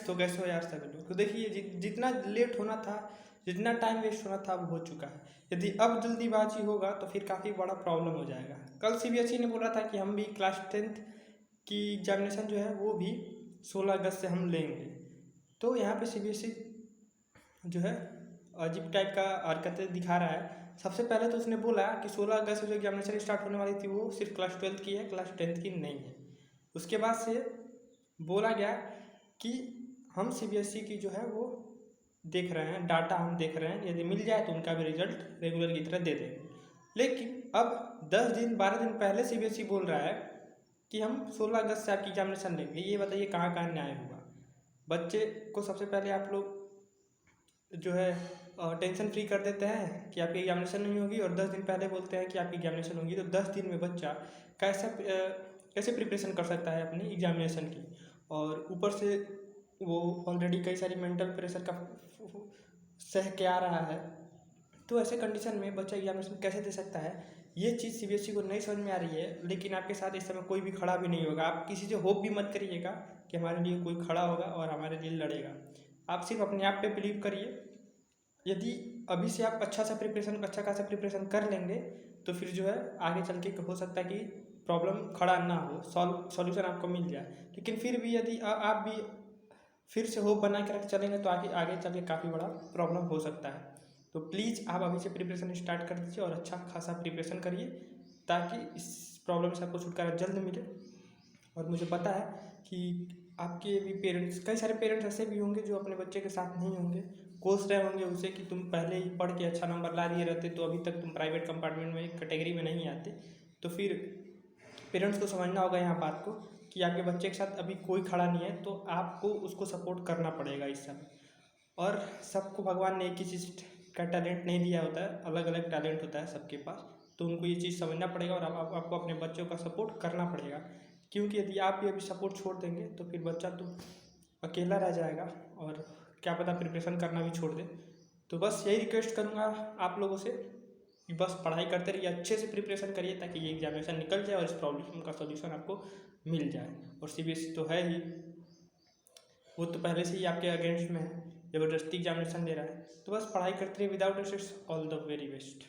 तो कैसे हो यार सभी लोग। तो देखिए जितना लेट होना था, जितना टाइम वेस्ट होना था वो हो चुका है। यदि अब जल्दीबाजी होगा तो फिर काफ़ी बड़ा प्रॉब्लम हो जाएगा। कल सीबीएसई ने बोला था कि हम भी क्लास 10th की एग्जामिनेशन जो है वो भी 16 अगस्त से हम लेंगे। तो यहाँ पे सीबीएसई जो है अजीब टाइप का हरकतें दिखा रहा है। सबसे पहले तो उसने बोला कि 16 अगस्त से जो एग्जामिनेशन स्टार्ट होने वाली थी वो सिर्फ क्लास 12th की है, क्लास 10th की नहीं है। उसके बाद से बोला गया कि हम सीबीएसई की जो है वो देख रहे हैं, डाटा हम देख रहे हैं, यदि मिल जाए तो उनका भी रिजल्ट रेगुलर की तरह दे देंगे। लेकिन अब 10 दिन 12 दिन पहले सीबीएसई बोल रहा है कि हम 16 अगस्त से आपकी एग्जामिनेशन लेंगे। ये बताइए कहाँ कहाँ न्याय हुआ। बच्चे को सबसे पहले आप लोग जो है टेंशन फ्री कर देते हैं कि आपकी एग्जामिनेशन नहीं होगी, और 10 दिन पहले बोलते हैं कि आपकी एग्जामिनेशन होगी। तो 10 दिन में बच्चा कैसे प्रिपरेशन कर सकता है अपनी एग्जामिनेशन की। और ऊपर से वो ऑलरेडी कई सारी मेंटल प्रेशर का सह के आ रहा है। तो ऐसे कंडीशन में बच्चा एग्जामिनेशन कैसे दे सकता है, ये चीज़ सीबीएसई को नहीं समझ में आ रही है। लेकिन आपके साथ इस समय कोई भी खड़ा भी नहीं होगा। आप किसी से होप भी मत करिएगा कि हमारे लिए कोई खड़ा होगा और हमारे लिए लड़ेगा। आप सिर्फ अपने आप पे बिलीव करिए। यदि अभी से आप अच्छा खासा प्रिपरेशन कर लेंगे तो फिर जो है आगे चल के हो सकता है कि प्रॉब्लम खड़ा ना हो, सॉल्यूशन आपको मिल जाए। लेकिन फिर भी यदि आप भी फिर से होप बना के रख चलेंगे तो आगे चल के काफ़ी बड़ा प्रॉब्लम हो सकता है। तो प्लीज़ आप अभी से प्रिपरेशन स्टार्ट कर दीजिए और अच्छा खासा प्रिपरेशन करिए ताकि इस प्रॉब्लम से आपको छुटकारा जल्द मिले। और मुझे पता है कि आपके भी पेरेंट्स, कई सारे पेरेंट्स ऐसे भी होंगे जो अपने बच्चे के साथ नहीं होंगे, कोस रहे होंगे उसे कि तुम पहले ही पढ़ के अच्छा नंबर ला दिए रहते तो अभी तक तुम प्राइवेट कंपार्टमेंट में कैटेगरी में नहीं आते। तो फिर पेरेंट्स को समझना होगा यहाँ बात को कि आपके बच्चे के साथ अभी कोई खड़ा नहीं है, तो आपको उसको सपोर्ट करना पड़ेगा इस समय। और सबको भगवान ने एक ही चीज़ का टैलेंट नहीं दिया होता है, अलग अलग टैलेंट होता है सबके पास। तो उनको ये चीज़ समझना पड़ेगा और आपको अपने बच्चों का सपोर्ट करना पड़ेगा। क्योंकि यदि आप भी अभी सपोर्ट छोड़ देंगे तो फिर बच्चा तो अकेला रह जाएगा और क्या पता प्रिपरेशन करना भी छोड़ दे। तो बस यही रिक्वेस्ट करूँगा आप लोगों से कि बस पढ़ाई करते रहिए, अच्छे से प्रिपरेशन करिए ताकि ये एग्जामिनेशन निकल जाए और इस प्रॉब्लम का सॉल्यूशन आपको मिल जाए। और सीबीएसई तो है ही, वो तो पहले से ही आपके अगेंस्ट में है, ज़बरदस्ती एग्जामिनेशन ले रहा है। तो बस पढ़ाई करते रहिए without stress. All the very best.